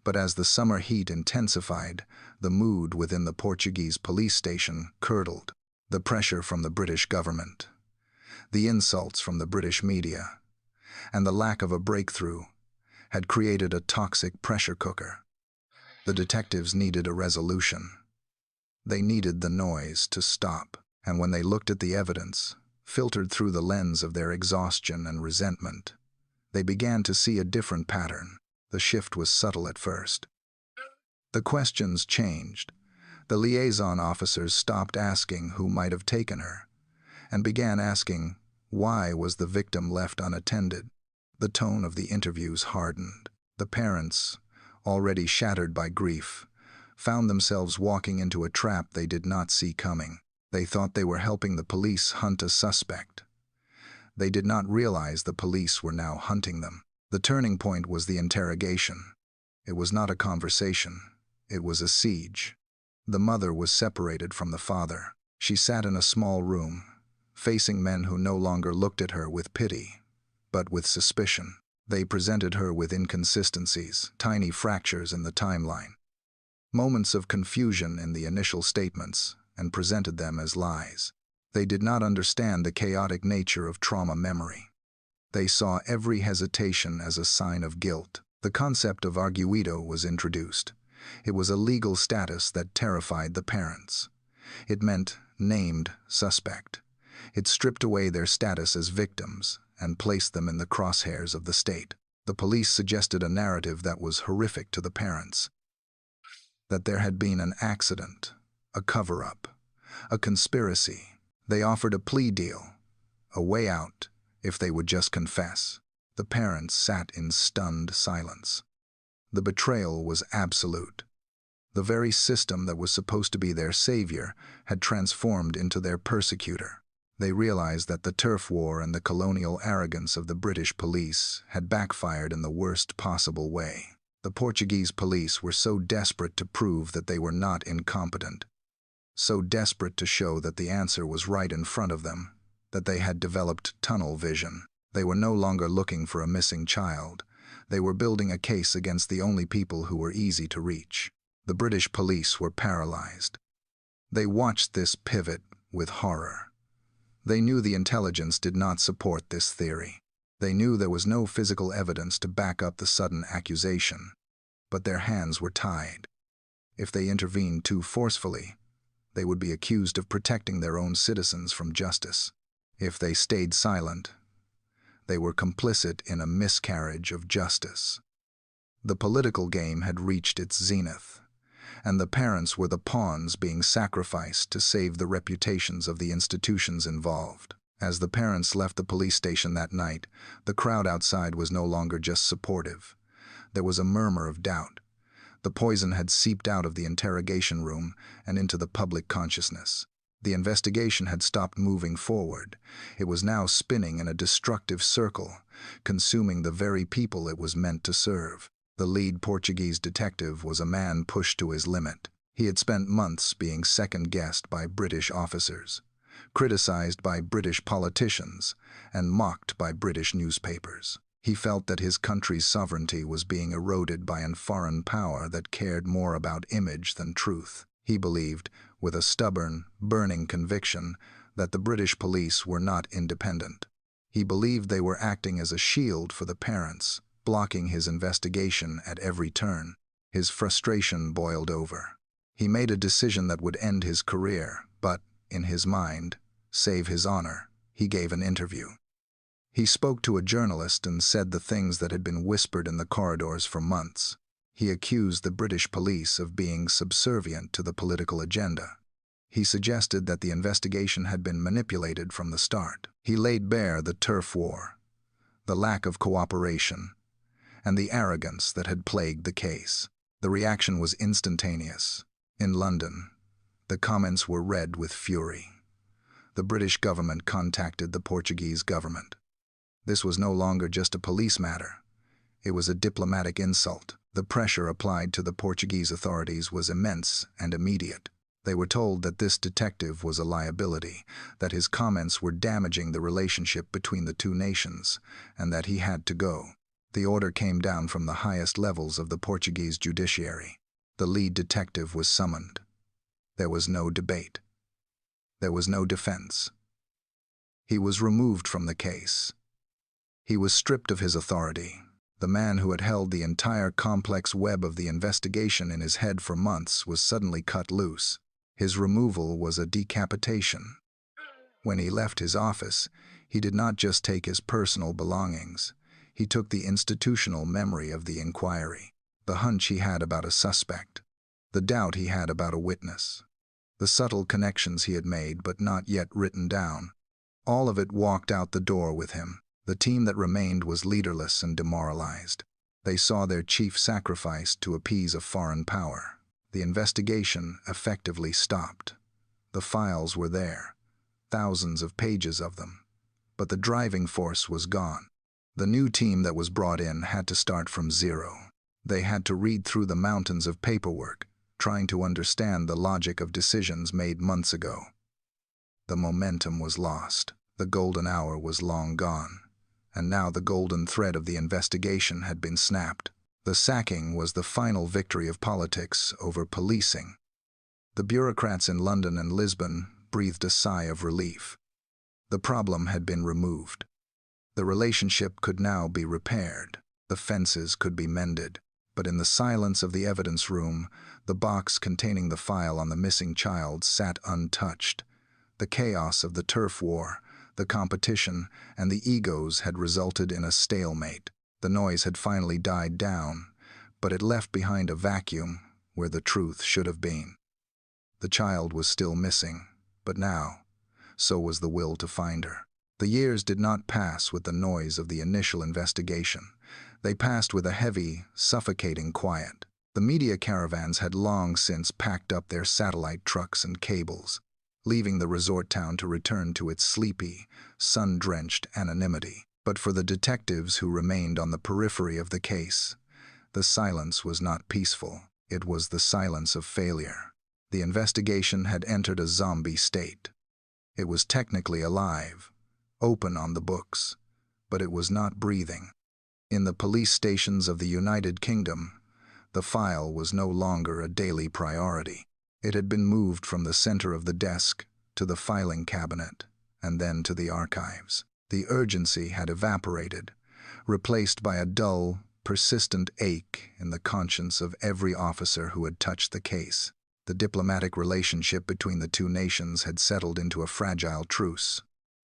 But as the summer heat intensified, the mood within the Portuguese police station curdled. The pressure from the British government, the insults from the British media, and the lack of a breakthrough had created a toxic pressure cooker. The detectives needed a resolution. They needed the noise to stop, and when they looked at the evidence, filtered through the lens of their exhaustion and resentment, they began to see a different pattern. The shift was subtle at first. The questions changed. The liaison officers stopped asking who might have taken her, and began asking, why was the victim left unattended? The tone of the interviews hardened. The parents, already shattered by grief, found themselves walking into a trap they did not see coming. They thought they were helping the police hunt a suspect. They did not realize the police were now hunting them. The turning point was the interrogation. It was not a conversation. It was a siege. The mother was separated from the father. She sat in a small room, facing men who no longer looked at her with pity, but with suspicion. They presented her with inconsistencies, tiny fractures in the timeline, moments of confusion in the initial statements, and presented them as lies. They did not understand the chaotic nature of trauma memory. They saw every hesitation as a sign of guilt. The concept of arguido was introduced. It was a legal status that terrified the parents. It meant named suspect. It stripped away their status as victims and placed them in the crosshairs of the state. The police suggested a narrative that was horrific to the parents. That there had been an accident, a cover-up, a conspiracy. They offered a plea deal, a way out, if they would just confess. The parents sat in stunned silence. The betrayal was absolute. The very system that was supposed to be their savior had transformed into their persecutor. They realized that the turf war and the colonial arrogance of the British police had backfired in the worst possible way. The Portuguese police were so desperate to prove that they were not incompetent, so desperate to show that the answer was right in front of them, that they had developed tunnel vision. They were no longer looking for a missing child. They were building a case against the only people who were easy to reach. The British police were paralyzed. They watched this pivot with horror. They knew the intelligence did not support this theory. They knew there was no physical evidence to back up the sudden accusation. But their hands were tied. If they intervened too forcefully, they would be accused of protecting their own citizens from justice. If they stayed silent, they were complicit in a miscarriage of justice. The political game had reached its zenith, and the parents were the pawns being sacrificed to save the reputations of the institutions involved. As the parents left the police station that night, the crowd outside was no longer just supportive. There was a murmur of doubt. The poison had seeped out of the interrogation room and into the public consciousness. The investigation had stopped moving forward. It was now spinning in a destructive circle, consuming the very people it was meant to serve. The lead Portuguese detective was a man pushed to his limit. He had spent months being second-guessed by British officers, criticized by British politicians, and mocked by British newspapers. He felt that his country's sovereignty was being eroded by a foreign power that cared more about image than truth. He believed, with a stubborn, burning conviction, that the British police were not independent. He believed they were acting as a shield for the parents, blocking his investigation at every turn. His frustration boiled over. He made a decision that would end his career, but, in his mind, save his honor. He gave an interview. He spoke to a journalist and said the things that had been whispered in the corridors for months. He accused the British police of being subservient to the political agenda. He suggested that the investigation had been manipulated from the start. He laid bare the turf war, the lack of cooperation, and the arrogance that had plagued the case. The reaction was instantaneous. In London, the comments were read with fury. The British government contacted the Portuguese government. This was no longer just a police matter. It was a diplomatic insult. The pressure applied to the Portuguese authorities was immense and immediate. They were told that this detective was a liability, that his comments were damaging the relationship between the two nations, and that he had to go. The order came down from the highest levels of the Portuguese judiciary. The lead detective was summoned. There was no debate. There was no defense. He was removed from the case. He was stripped of his authority. The man who had held the entire complex web of the investigation in his head for months was suddenly cut loose. His removal was a decapitation. When he left his office, he did not just take his personal belongings. He took the institutional memory of the inquiry, the hunch he had about a suspect, the doubt he had about a witness, the subtle connections he had made but not yet written down. All of it walked out the door with him. The team that remained was leaderless and demoralized. They saw their chief sacrificed to appease a foreign power. The investigation effectively stopped. The files were there, thousands of pages of them, but the driving force was gone. The new team that was brought in had to start from zero. They had to read through the mountains of paperwork, trying to understand the logic of decisions made months ago. The momentum was lost. The golden hour was long gone. And now the golden thread of the investigation had been snapped. The sacking was the final victory of politics over policing. The bureaucrats in London and Lisbon breathed a sigh of relief. The problem had been removed. The relationship could now be repaired. The fences could be mended. But in the silence of the evidence room, the box containing the file on the missing child sat untouched. The chaos of the turf war, the competition, and the egos had resulted in a stalemate. The noise had finally died down, but it left behind a vacuum where the truth should have been. The child was still missing, but now, so was the will to find her. The years did not pass with the noise of the initial investigation. They passed with a heavy, suffocating quiet. The media caravans had long since packed up their satellite trucks and cables, leaving the resort town to return to its sleepy, sun-drenched anonymity. But for the detectives who remained on the periphery of the case, the silence was not peaceful. It was the silence of failure. The investigation had entered a zombie state. It was technically alive, open on the books, but it was not breathing. In the police stations of the United Kingdom, the file was no longer a daily priority. It had been moved from the center of the desk to the filing cabinet, and then to the archives. The urgency had evaporated, replaced by a dull, persistent ache in the conscience of every officer who had touched the case. The diplomatic relationship between the two nations had settled into a fragile truce.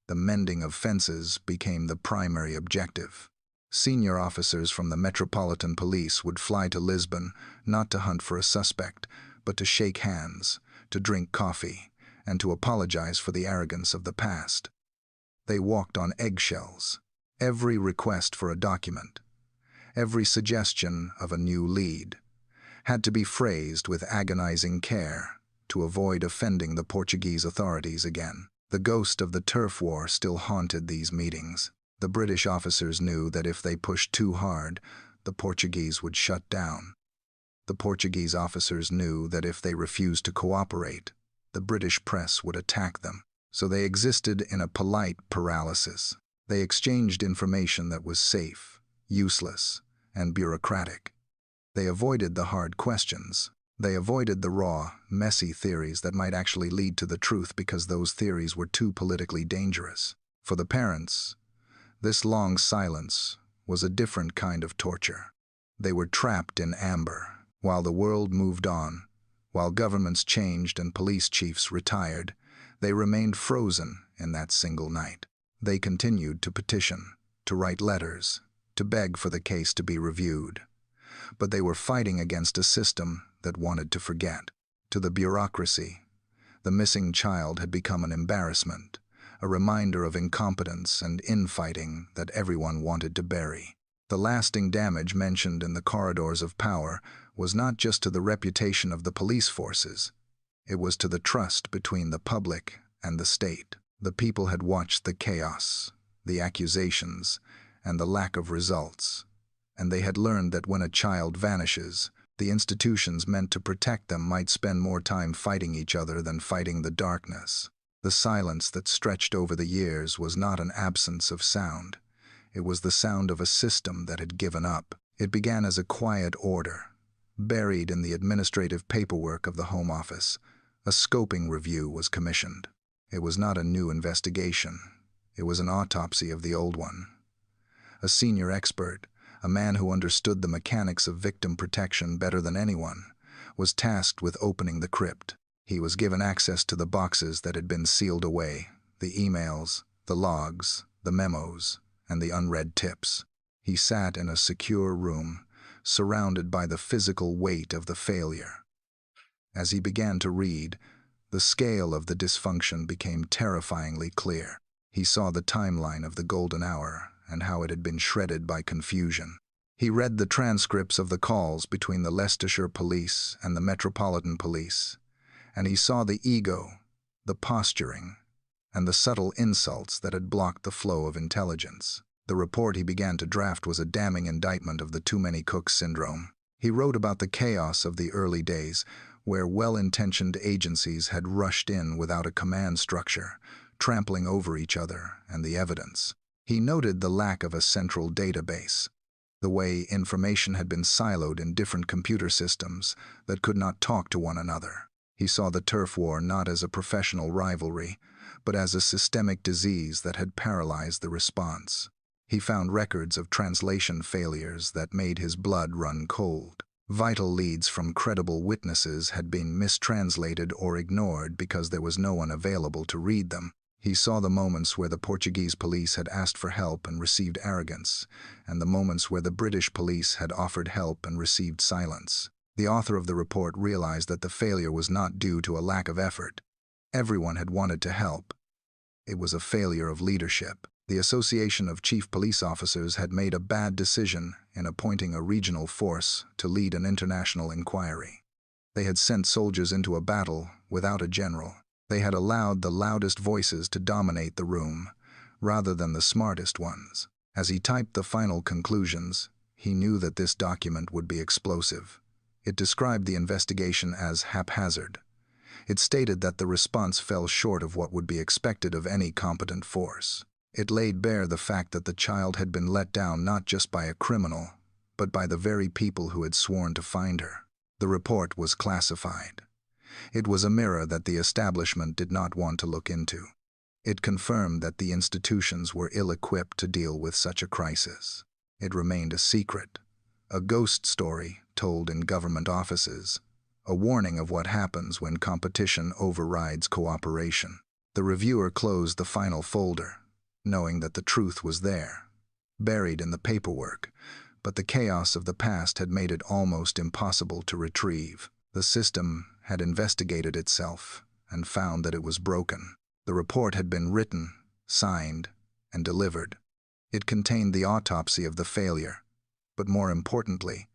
The mending of fences became the primary objective. Senior officers from the Metropolitan Police would fly to Lisbon not to hunt for a suspect, but to shake hands, to drink coffee, and to apologize for the arrogance of the past. They walked on eggshells. Every request for a document, every suggestion of a new lead, had to be phrased with agonizing care to avoid offending the Portuguese authorities again. The ghost of the turf war still haunted these meetings. The British officers knew that if they pushed too hard, the Portuguese would shut down. The Portuguese officers knew that if they refused to cooperate, the British press would attack them. So they existed in a polite paralysis. They exchanged information that was safe, useless, and bureaucratic. They avoided the hard questions. They avoided the raw, messy theories that might actually lead to the truth because those theories were too politically dangerous. For the parents, this long silence was a different kind of torture. They were trapped in amber. While the world moved on, while governments changed and police chiefs retired, they remained frozen in that single night. They continued to petition, to write letters, to beg for the case to be reviewed. But they were fighting against a system that wanted to forget. To the bureaucracy, the missing child had become an embarrassment, a reminder of incompetence and infighting that everyone wanted to bury. The lasting damage mentioned in the corridors of power was not just to the reputation of the police forces. It was to the trust between the public and the state. The people had watched the chaos, the accusations, and the lack of results, and they had learned that when a child vanishes, the institutions meant to protect them might spend more time fighting each other than fighting the darkness. The silence that stretched over the years was not an absence of sound. It was the sound of a system that had given up. It began as a quiet order. Buried in the administrative paperwork of the Home Office, a scoping review was commissioned. It was not a new investigation. It was an autopsy of the old one. A senior expert, a man who understood the mechanics of victim protection better than anyone, was tasked with opening the crypt. He was given access to the boxes that had been sealed away, the emails, the logs, the memos, and the unread tips. He sat in a secure room, surrounded by the physical weight of the failure. As he began to read, the scale of the dysfunction became terrifyingly clear. He saw the timeline of the golden hour and how it had been shredded by confusion. He read the transcripts of the calls between the Leicestershire Police and the Metropolitan Police, and he saw the ego, the posturing, and the subtle insults that had blocked the flow of intelligence. The report he began to draft was a damning indictment of the too-many-cooks syndrome. He wrote about the chaos of the early days, where well-intentioned agencies had rushed in without a command structure, trampling over each other and the evidence. He noted the lack of a central database, the way information had been siloed in different computer systems that could not talk to one another. He saw the turf war not as a professional rivalry, but as a systemic disease that had paralyzed the response. He found records of translation failures that made his blood run cold. Vital leads from credible witnesses had been mistranslated or ignored because there was no one available to read them. He saw the moments where the Portuguese police had asked for help and received arrogance, and the moments where the British police had offered help and received silence. The author of the report realized that the failure was not due to a lack of effort. Everyone had wanted to help. It was a failure of leadership. The Association of Chief Police Officers had made a bad decision in appointing a regional force to lead an international inquiry. They had sent soldiers into a battle without a general. They had allowed the loudest voices to dominate the room, rather than the smartest ones. As he typed the final conclusions, he knew that this document would be explosive. It described the investigation as haphazard. It stated that the response fell short of what would be expected of any competent force. It laid bare the fact that the child had been let down not just by a criminal, but by the very people who had sworn to find her. The report was classified. It was a mirror that the establishment did not want to look into. It confirmed that the institutions were ill-equipped to deal with such a crisis. It remained a secret, a ghost story told in government offices, a warning of what happens when competition overrides cooperation. The reviewer closed the final folder, knowing that the truth was there, buried in the paperwork, but the chaos of the past had made it almost impossible to retrieve. The system had investigated itself and found that it was broken. The report had been written, signed, and delivered. It contained the autopsy of the failure, but more importantly,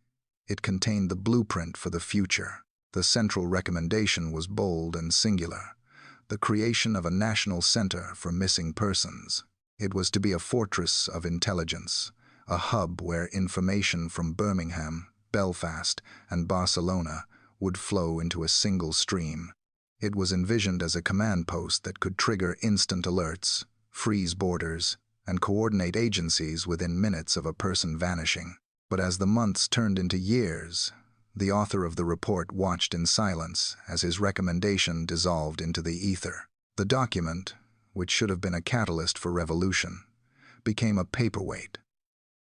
it contained the blueprint for the future. The central recommendation was bold and singular: the creation of a national center for missing persons. It was to be a fortress of intelligence, a hub where information from Birmingham, Belfast, and Barcelona would flow into a single stream. It was envisioned as a command post that could trigger instant alerts, freeze borders, and coordinate agencies within minutes of a person vanishing. But as the months turned into years, the author of the report watched in silence as his recommendation dissolved into the ether. The document, which should have been a catalyst for revolution, became a paperweight.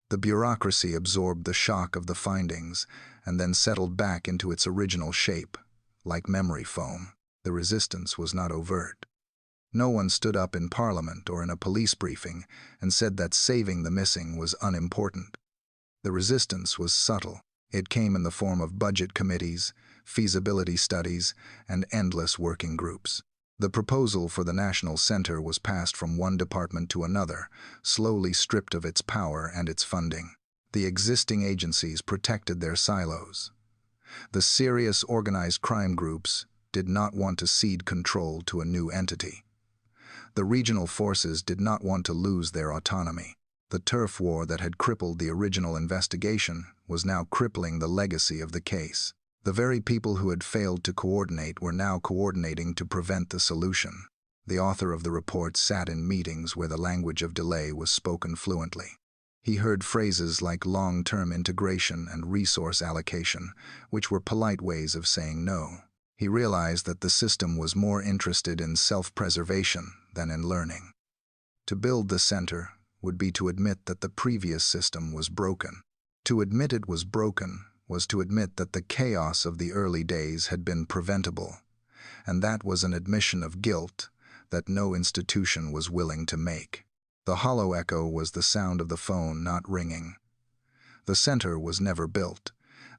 The bureaucracy absorbed the shock of the findings and then settled back into its original shape, like memory foam. The resistance was not overt. No one stood up in Parliament or in a police briefing and said that saving the missing was unimportant. The resistance was subtle. It came in the form of budget committees, feasibility studies, and endless working groups. The proposal for the National Center was passed from one department to another, slowly stripped of its power and its funding. The existing agencies protected their silos. The serious organized crime groups did not want to cede control to a new entity. The regional forces did not want to lose their autonomy. The turf war that had crippled the original investigation was now crippling the legacy of the case. The very people who had failed to coordinate were now coordinating to prevent the solution. The author of the report sat in meetings where the language of delay was spoken fluently. He heard phrases like long-term integration and resource allocation, which were polite ways of saying no. He realized that the system was more interested in self-preservation than in learning. To build the center would be to admit that the previous system was broken. To admit it was broken was to admit that the chaos of the early days had been preventable, and that was an admission of guilt that no institution was willing to make. The hollow echo was the sound of the phone not ringing. The center was never built.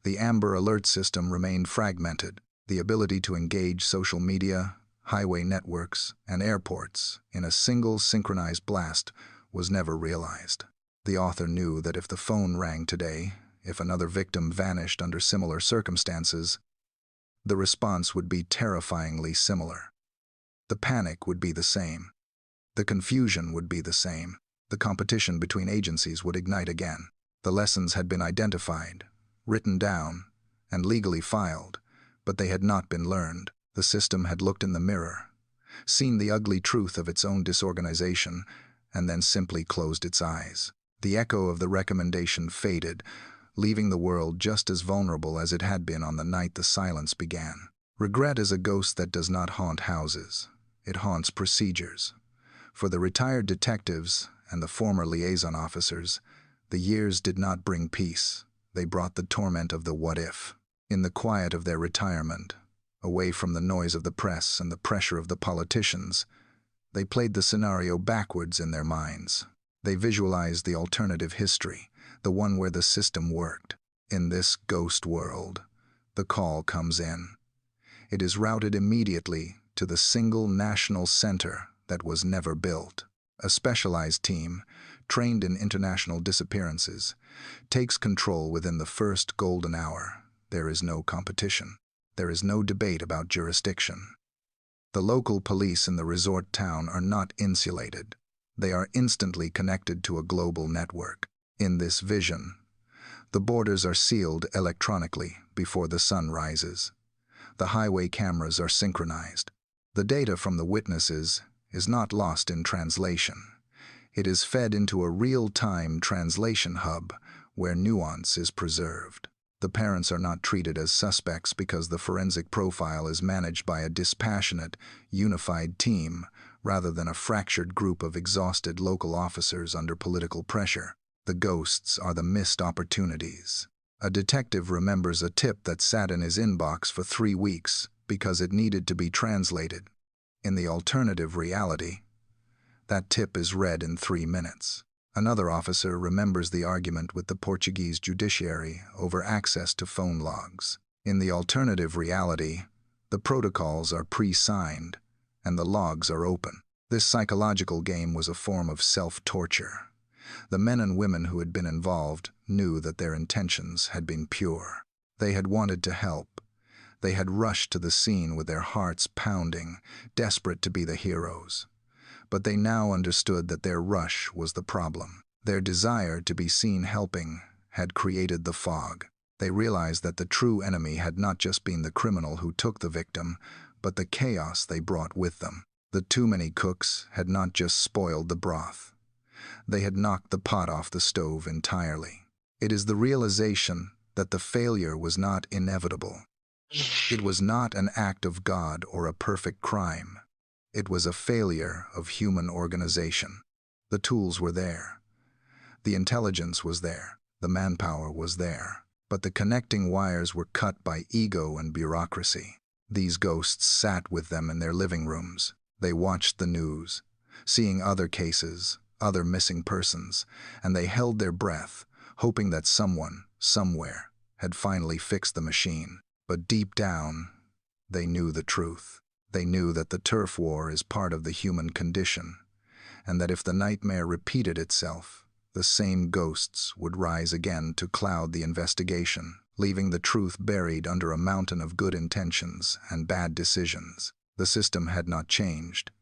The Amber Alert system remained fragmented. The ability to engage social media, highway networks, and airports in a single synchronized blast was never realized. The author knew that if the phone rang today, if another victim vanished under similar circumstances, the response would be terrifyingly similar. The panic would be the same. The confusion would be the same. The competition between agencies would ignite again. The lessons had been identified, written down, and legally filed, but they had not been learned. The system had looked in the mirror, seen the ugly truth of its own disorganization, and then simply closed its eyes. The echo of the recommendation faded, leaving the world just as vulnerable as it had been on the night the silence began. Regret is a ghost that does not haunt houses. It haunts procedures. For the retired detectives and the former liaison officers, the years did not bring peace. They brought the torment of the what-if. In the quiet of their retirement, away from the noise of the press and the pressure of the politicians, they played the scenario backwards in their minds. They visualized the alternative history, the one where the system worked. In this ghost world, the call comes in. It is routed immediately to the single national center that was never built. A specialized team, trained in international disappearances, takes control within the first golden hour. There is no competition. There is no debate about jurisdiction. The local police in the resort town are not insulated. They are instantly connected to a global network. In this vision, the borders are sealed electronically before the sun rises. The highway cameras are synchronized. The data from the witnesses is not lost in translation. It is fed into a real-time translation hub where nuance is preserved. The parents are not treated as suspects because the forensic profile is managed by a dispassionate, unified team rather than a fractured group of exhausted local officers under political pressure. The ghosts are the missed opportunities. A detective remembers a tip that sat in his inbox for 3 weeks because it needed to be translated. In the alternative reality, that tip is read in 3 minutes. Another officer remembers the argument with the Portuguese judiciary over access to phone logs. In the alternative reality, the protocols are pre-signed and the logs are open. This psychological game was a form of self-torture. The men and women who had been involved knew that their intentions had been pure. They had wanted to help. They had rushed to the scene with their hearts pounding, desperate to be the heroes. But they now understood that their rush was the problem. Their desire to be seen helping had created the fog. They realized that the true enemy had not just been the criminal who took the victim, but the chaos they brought with them. The too many cooks had not just spoiled the broth. They had knocked the pot off the stove entirely. It is the realization that the failure was not inevitable. It was not an act of God or a perfect crime. It was a failure of human organization. The tools were there. The intelligence was there. The manpower was there. But the connecting wires were cut by ego and bureaucracy. These ghosts sat with them in their living rooms. They watched the news, seeing other cases, other missing persons, and they held their breath, hoping that someone, somewhere, had finally fixed the machine. But deep down, they knew the truth. They knew that the turf war is part of the human condition, and that if the nightmare repeated itself, the same ghosts would rise again to cloud the investigation, leaving the truth buried under a mountain of good intentions and bad decisions. The system had not changed.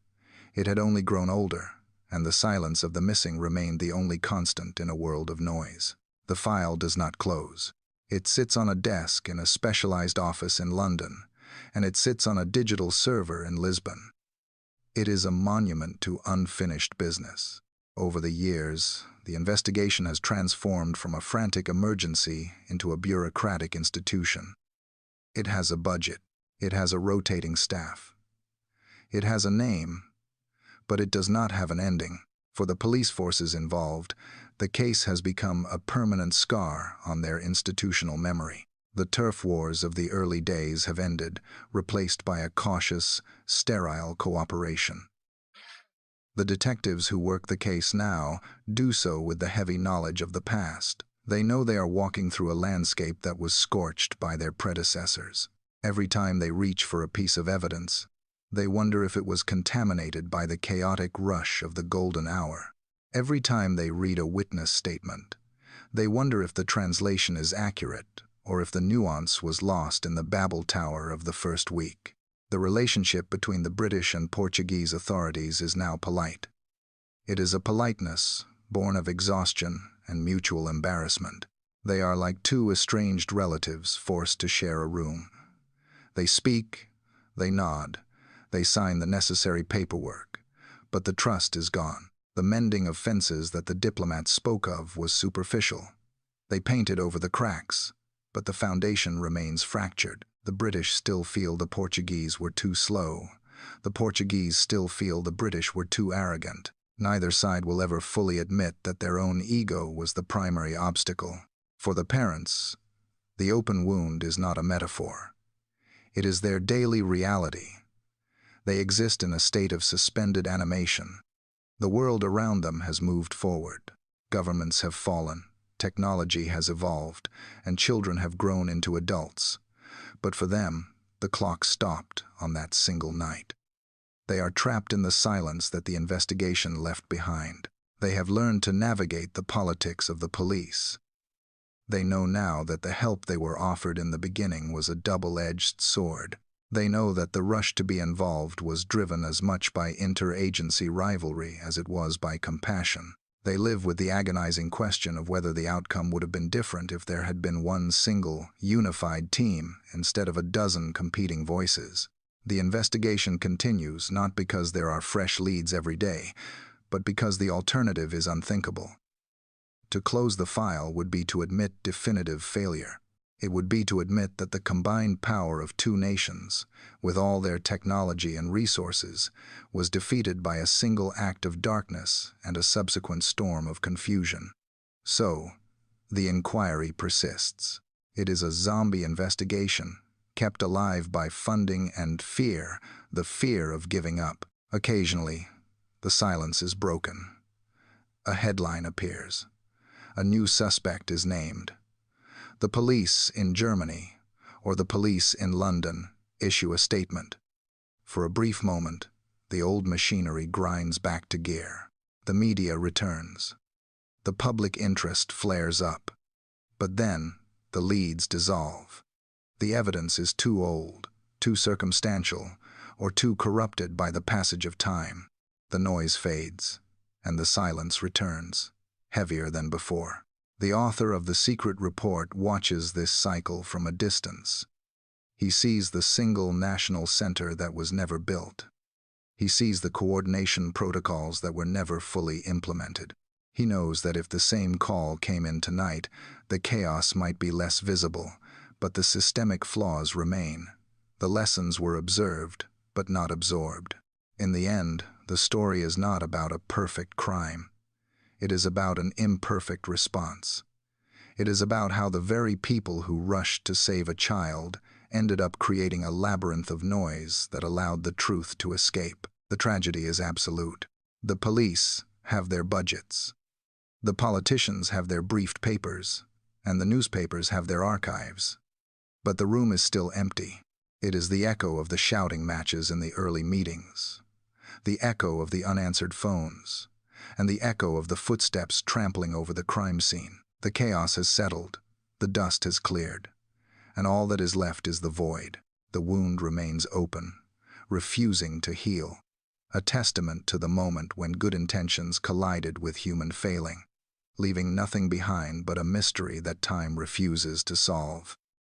It had only grown older, and the silence of the missing remained the only constant in a world of noise. The file does not close. It sits on a desk in a specialized office in London, and it sits on a digital server in Lisbon. It is a monument to unfinished business. Over the years, the investigation has transformed from a frantic emergency into a bureaucratic institution. It has a budget. It has a rotating staff. It has a name, but it does not have an ending. For the police forces involved, the case has become a permanent scar on their institutional memory. The turf wars of the early days have ended, replaced by a cautious, sterile cooperation. The detectives who work the case now do so with the heavy knowledge of the past. They know they are walking through a landscape that was scorched by their predecessors. Every time they reach for a piece of evidence, they wonder if it was contaminated by the chaotic rush of the golden hour. Every time they read a witness statement, they wonder if the translation is accurate or if the nuance was lost in the Babel Tower of the first week. The relationship between the British and Portuguese authorities is now polite. It is a politeness born of exhaustion and mutual embarrassment. They are like two estranged relatives forced to share a room. They speak, they nod, they sign the necessary paperwork, but the trust is gone. The mending of fences that the diplomats spoke of was superficial. They painted over the cracks, but the foundation remains fractured. The British still feel the Portuguese were too slow. The Portuguese still feel the British were too arrogant. Neither side will ever fully admit that their own ego was the primary obstacle. For the parents, the open wound is not a metaphor. It is their daily reality. They exist in a state of suspended animation. The world around them has moved forward. Governments have fallen, technology has evolved, and children have grown into adults. But for them, the clock stopped on that single night. They are trapped in the silence that the investigation left behind. They have learned to navigate the politics of the police. They know now that the help they were offered in the beginning was a double-edged sword. They know that the rush to be involved was driven as much by interagency rivalry as it was by compassion. They live with the agonizing question of whether the outcome would have been different if there had been one single, unified team instead of a dozen competing voices. The investigation continues not because there are fresh leads every day, but because the alternative is unthinkable. To close the file would be to admit definitive failure. It would be to admit that the combined power of two nations, with all their technology and resources, was defeated by a single act of darkness and a subsequent storm of confusion. So, the inquiry persists. It is a zombie investigation, kept alive by funding and fear, the fear of giving up. Occasionally, the silence is broken. A headline appears. A new suspect is named. The police in Germany, or the police in London, issue a statement. For a brief moment, the old machinery grinds back to gear. The media returns. The public interest flares up. But then, the leads dissolve. The evidence is too old, too circumstantial, or too corrupted by the passage of time. The noise fades, and the silence returns, heavier than before. The author of the secret report watches this cycle from a distance. He sees the single national center that was never built. He sees the coordination protocols that were never fully implemented. He knows that if the same call came in tonight, the chaos might be less visible, but the systemic flaws remain. The lessons were observed, but not absorbed. In the end, the story is not about a perfect crime. It is about an imperfect response. It is about how the very people who rushed to save a child ended up creating a labyrinth of noise that allowed the truth to escape. The tragedy is absolute. The police have their budgets. The politicians have their briefed papers, and the newspapers have their archives. But the room is still empty. It is the echo of the shouting matches in the early meetings, the echo of the unanswered phones, and the echo of the footsteps trampling over the crime scene. The chaos has settled, the dust has cleared, and all that is left is the void. The wound remains open, refusing to heal, a testament to the moment when good intentions collided with human failing, leaving nothing behind but a mystery that time refuses to solve.